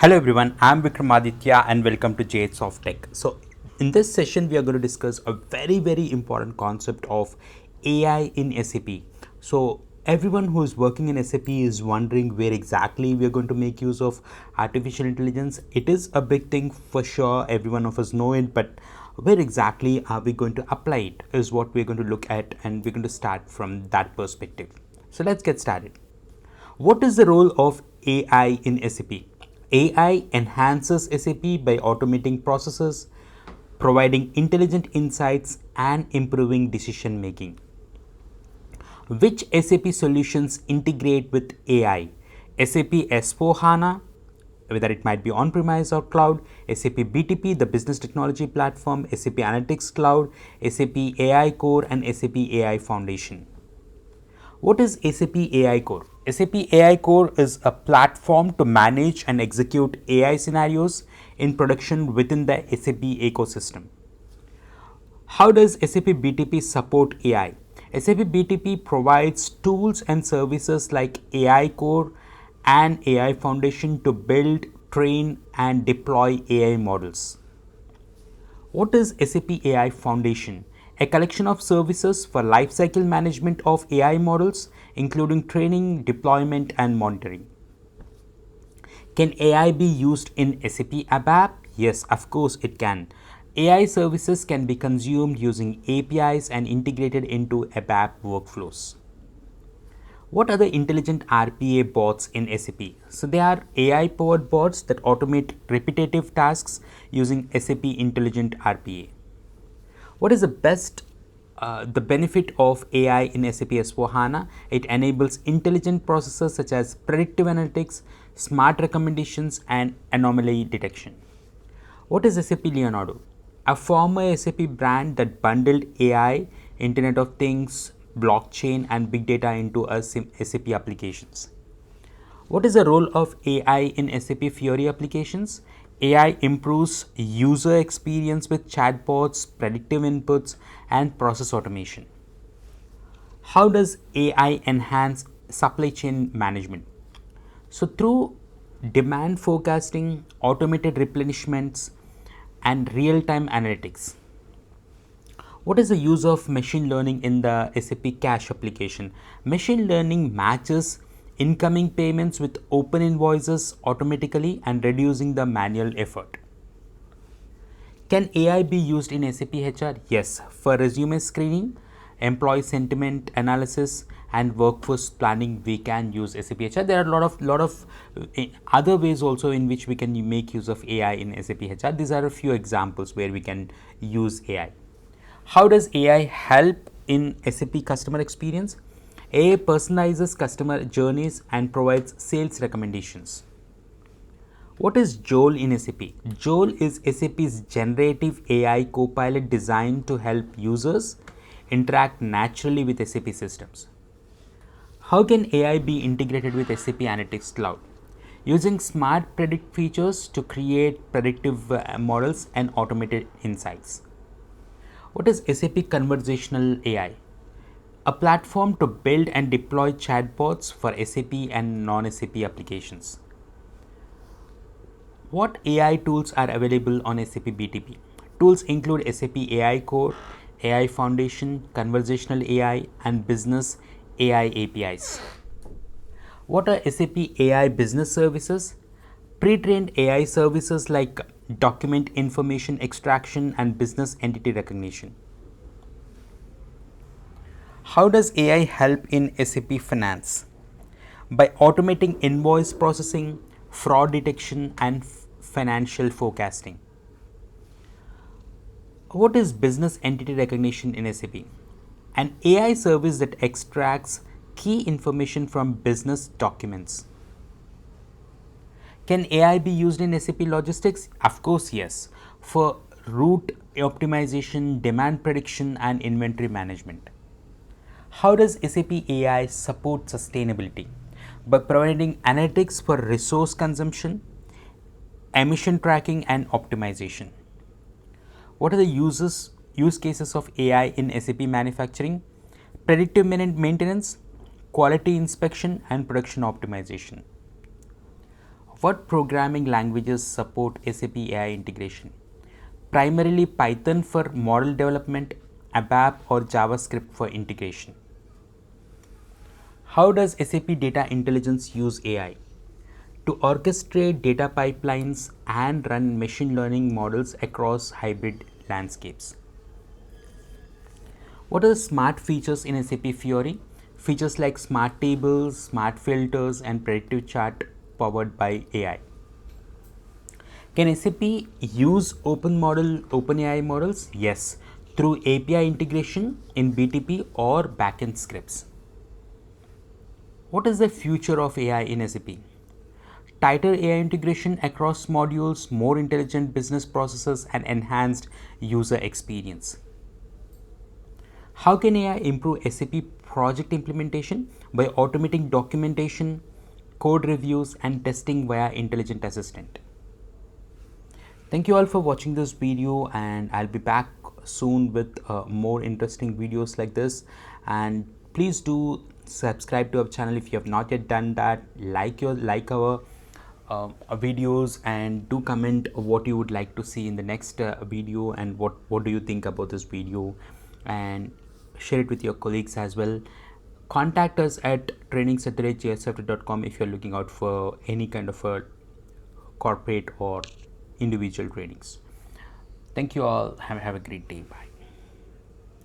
Hello everyone, I'm Vikramaditya and welcome to J SOFTECH. So in this session we are going to discuss a very important concept of AI in SAP. So everyone who is working in SAP is wondering where exactly we are going to make use of artificial intelligence. It is a big thing for sure, every one of us know it, but where exactly are we going to apply it is what we're going to look at, and we're going to start from that perspective. So let's get started. What is the role of AI in SAP? AI enhances SAP by automating processes, providing intelligent insights, and improving decision making. Which SAP solutions integrate with AI? SAP S4 HANA, whether it might be on premise or cloud, SAP BTP, the business technology platform, SAP Analytics Cloud, SAP AI Core, and SAP AI Foundation. What is SAP AI Core? SAP AI Core is a platform to manage and execute AI scenarios in production within the SAP ecosystem. How does SAP BTP support AI? SAP BTP provides tools and services like AI Core and AI Foundation to build, train, and deploy AI models. What is SAP AI Foundation? A collection of services for lifecycle management of AI models, including training, deployment, and monitoring. Can AI be used in SAP ABAP? Yes, of course it can. AI services can be consumed using APIs and integrated into ABAP workflows. What are the intelligent RPA bots in SAP? So they are AI powered bots that automate repetitive tasks using SAP Intelligent RPA. What is the benefit of AI in SAP S4 HANA? It enables intelligent processes such as predictive analytics, smart recommendations, and anomaly detection. What is SAP Leonardo? A former SAP brand that bundled AI, Internet of Things, blockchain, and big data into a SAP applications. What is the role of AI in SAP Fiori applications? AI improves user experience with chatbots, predictive inputs, and process automation. How does AI enhance supply chain management? So, through demand forecasting, automated replenishments, and real time analytics. What is the use of machine learning in the SAP Cash application? Machine learning matches incoming payments with open invoices automatically and reducing the manual effort. Can AI be used in SAP HR? Yes, for resume screening, employee sentiment analysis, and workforce planning, we can use SAP HR. There are a lot of other ways also in which we can make use of AI in SAP HR. These are a few examples where we can use AI. How does AI help in SAP customer experience? AI personalizes customer journeys and provides sales recommendations. What is Joel in SAP? Joel is SAP's generative AI copilot designed to help users interact naturally with SAP systems. How can AI be integrated with SAP Analytics Cloud? Using smart predict features to create predictive models and automated insights. What is SAP Conversational AI? A platform to build and deploy chatbots for SAP and non-SAP applications. What AI tools are available on SAP BTP? Tools include SAP AI Core, AI Foundation, Conversational AI, and Business AI APIs. What are SAP AI business services? Pre-trained AI services like document information extraction and business entity recognition. How does AI help in SAP Finance? By automating invoice processing, fraud detection, and financial forecasting. What is business entity recognition in SAP? An AI service that extracts key information from business documents. Can AI be used in SAP logistics? Of course, yes, for route optimization, demand prediction, and inventory management. How does SAP AI support sustainability? By providing analytics for resource consumption, emission tracking, and optimization. What are the use cases of AI in SAP manufacturing? Predictive maintenance, quality inspection, and production optimization. What programming languages support SAP AI integration? Primarily Python for model development, ABAP or JavaScript for integration. How does SAP Data Intelligence use AI? To orchestrate data pipelines and run machine learning models across hybrid landscapes. What are the smart features in SAP Fiori? Features like smart tables, smart filters, and predictive chart powered by AI. Can SAP use OpenAI models? Yes, through API integration in BTP or backend scripts. What is the future of AI in SAP? Tighter AI integration across modules, more intelligent business processes, and enhanced user experience. How can AI improve SAP project implementation? By automating documentation, code reviews, and testing via Intelligent Assistant. Thank you all for watching this video, and I'll be back soon with more interesting videos like this. And please do subscribe to our channel if you have not yet done that. Like our videos, and do comment what you would like to see in the next video, and what do you think about this video, and share it with your colleagues as well. Contact us at trainings@jsft.com if you're looking out for any kind of a corporate or individual trainings. Thank you all. Have a great day. Bye.